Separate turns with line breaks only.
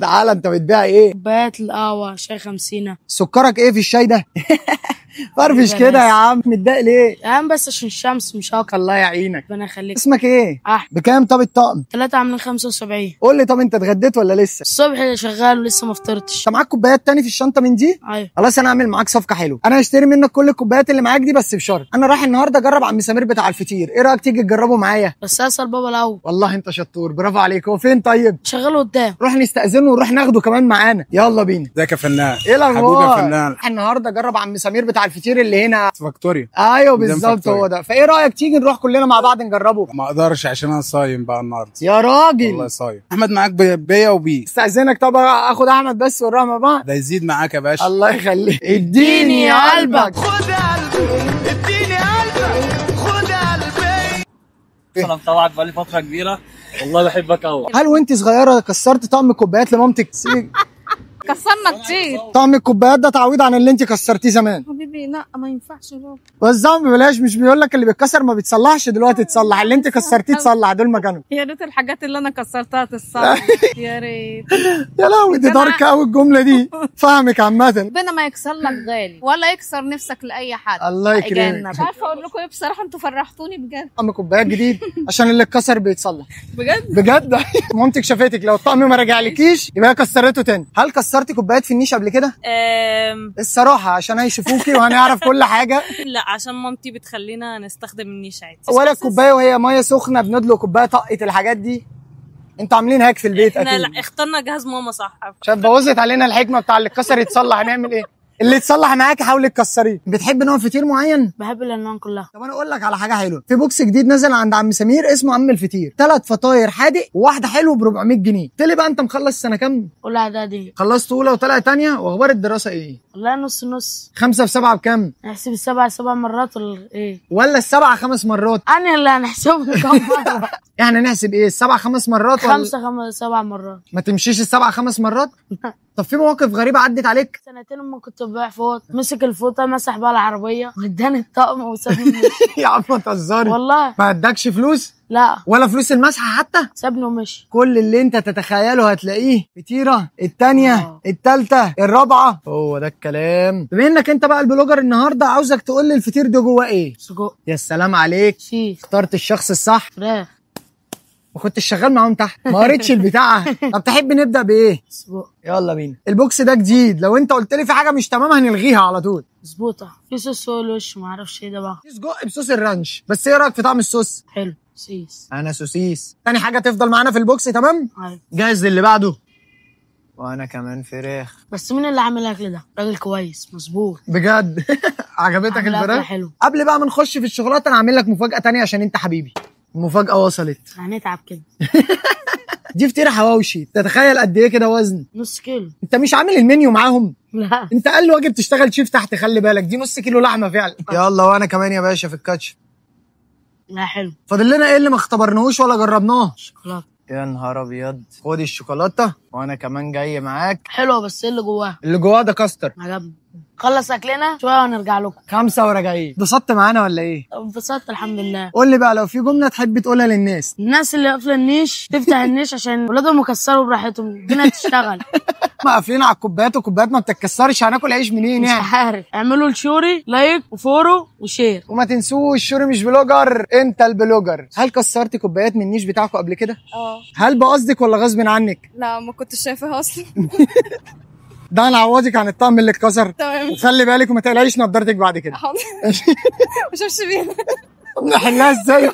تعالى، انت بتبيع ايه؟
كوبايات القهوة، شاي 50.
سكرك ايه في الشاي ده؟ فرفش كده يا عم، متضايق ليه؟
يا عم بس عشان الشمس مش اكتر.
الله يعينك.
ربنا يخليك.
اسمك ايه؟
احمد.
بكام طب الطقم؟
3 عاملين 75.
قول لي، طب انت اتغديت ولا لسه؟
الصبح شغال ولسه ما فطرتش.
انت معاك كوبايات تاني في الشنطه من دي؟
ايوه.
خلاص، انا هعمل معاك صفقه حلوه، انا هشتري منك كل الكوبايات اللي معاك دي، بس بشرط انا رايح النهارده اجرب عم سمير بتاع الفطير، ايه رايك تيجي تجربه معايا؟
بس اسال بابا الاول.
والله انت شطور، برافو عليك. هو فين طيب؟
شغال قدام.
روح نستأذنه ونروح ناخده كمان معانا، يلا بينا.
ازيك يا فنان؟
ايه الاخبار؟
حبيبي يا فنان.
رايح النهارده اجرب عم سمير بتاع الفطير اللي هنا
فاكتوريا.
ايوه بالظبط هو ده، فايه رايك تيجي نروح كلنا مع بعض نجربه؟
ما اقدرش عشان انا صايم بقى النهارده.
يا راجل
والله صايم. احمد معاك بيا وبي.
استأذنك، طب اخد احمد بس ونروح مع بعض.
ده يزيد معاك يا باشا.
الله يخليك. اديني قلبك.
خد قلبي، اديني قلبك، خد قلبي.
انا متابعك بقالي فتره كبيره، والله بحبك قوي.
هل وانت صغيره كسرت طقم الكوبايات لمامتك؟
كسرنا كتير.
طقم الكوبايات ده تعويض عن اللي انت كسرتيه زمان.
حبيبي لا ما ينفعش بابا.
بس ببلاش، مش بيقول لك اللي بيتكسر ما بيتصلحش؟ دلوقتي تصلح اللي انت كسرتيه، تصلح دول مكانهم.
يا ريت الحاجات اللي انا كسرتها تتصلح. يا ريت.
يا لهوي، دي داركه قوي الجمله دي. فاهمك عامه.
ربنا ما يكسر لك غالي ولا يكسر نفسك لاي حد.
الله يكرمك.
مش عارفه اقول لكم ايه بصراحه، انتوا فرحتوني بجد.
طقم كوبايات جديد عشان اللي اتكسر بيتصلح.
بجد
بجد. مامتك شافتك، لو الطقم ما رجعلكيش يبقى كسرته تاني. هل كسرتي كوبايات في النيش قبل كده؟ الصراحه عشان هيشوفوكي وهنعرف كل حاجه.
لا عشان مامتي بتخلينا نستخدم النيش عادي.
ولا الكوبايه وهي ميه سخنه بندلق كوبايه طقت الحاجات دي؟ انتوا عاملين هاك في البيت
احنا
اكيد.
لا اخترنا جهاز ماما صح.
عشان بوظت علينا الحكمه بتاع اللي اتكسر يتصلح، هنعمل ايه؟ اللي يتصلح معاكي حاولي تكسريه. بتحب نوع فطير معين؟
بحب الالوان كلها.
طب انا اقول لك على حاجه حلوه، في بوكس جديد نزل عند عم سمير اسمه عم الفطير، 3 فطاير حادق وواحده حلو ب 400 جنيه. قلت لي بقى انت مخلص سنه كام؟
اولى اعدادي.
خلصت اولى وطالع تانية، واخبار الدراسه ايه؟
والله نص نص.
5 في 7 بكام؟
نحسب السبع 7 مرات ولا ايه؟
ولا السبعه 5 مرات؟
انا اللي هنحسبهم كم مره.
يعني نحسب ايه، السبعه 5 مرات ولا
7 مرات؟
ما تمشيش السبعه 5 مرات؟ طب في مواقف غريبه عدت عليك؟
سنتين لما كنت ببيع فوط، مسك الفوطه مسح بقى العربيه واداني الطقم وسابني.
يا عم ما تهزري.
والله
ما ادكش فلوس؟
لا
ولا فلوس المسحه حتى؟
سابني ومشي.
كل اللي انت تتخيله هتلاقيه، فطيره التانية التالتة الرابعه، هو ده الكلام. بما انك انت بقى البلوجر النهارده، عاوزك تقول لي الفطير ده جواه ايه؟
سجق.
يا سلام عليك،
شيخ.
اخترت الشخص الصح.
فراخ.
ما كنتش شغال معاهم تحت، ما قريتش البتاع. طب تحب نبدا بايه؟
سجق.
يلا بينا. البوكس ده جديد، لو انت قلت لي في حاجه مش تمام هنلغيها على طول.
مظبوطه. في صوص فوق الوش ما اعرفش ايه ده بقى.
في سجق بصوص الرانش، بس ايه رايك في طعم الصوص؟
حلو. سوسيس.
انا سوسيس. تاني حاجه تفضل معانا في البوكس، تمام؟
ايوه.
جاهز للي بعده؟ وانا كمان فراخ.
بس مين اللي عامل الاكل ده؟ راجل كويس مظبوط
بجد. عجبتك
عامل أكل
الفراخ؟
حلو.
قبل بقى ما نخش في الشغلات، انا عامل لك مفاجاه تانية عشان انت حبيبي. المفاجاه وصلت.
هنتعب كده.
دي فطيره حواوشي، تتخيل قد ايه كده وزن؟
نص كيلو.
انت مش عامل المنيو معاهم؟
لا
انت قال واجب تشتغل شيف تحت، خلي بالك دي نص كيلو لحمه فعلا. يلا، وانا كمان يا باشا في الكاتشب.
لا حلو.
فاضل لنا ايه اللي ما اختبرناهوش ولا جربناه؟
شوكولاته.
يا نهار ابيض، خد الشوكولاته وانا كمان جاي معاك.
حلوه بس ايه اللي جواها؟
اللي جواه ده كاستر.
عجبني. خلص اكلنا شويه ونرجع لكم.
5 وراجعين. اتبسطت معانا ولا ايه؟
انبسطت الحمد لله.
قول لي بقى، لو في جمله تحب تقولها للناس.
الناس اللي قافله النيش تفتح النيش عشان ولادهم يكسروا براحتهم، الدنيا تشتغل.
ما قافلين على الكوبايات والكوبايات ما بتتكسرش، هناكل عيش منين
مش
يعني؟
عارف. اعملوا الشوري لايك وفورو وشير.
وما تنسوش شوري مش بلوجر، انت البلوجر. هل كسرت كوبايات من النيش بتاعكم قبل كده؟ هل بقصدك ولا غصب عنك؟
لا ما كنتش شايفاها اصلا.
ده انا هعوضك عن الطقم اللي اتكسر.
تمام.
وخلي بالك وما تقلقيش نضارتك بعد كده.
حاضر. مش بيها.
نحلها ازاي؟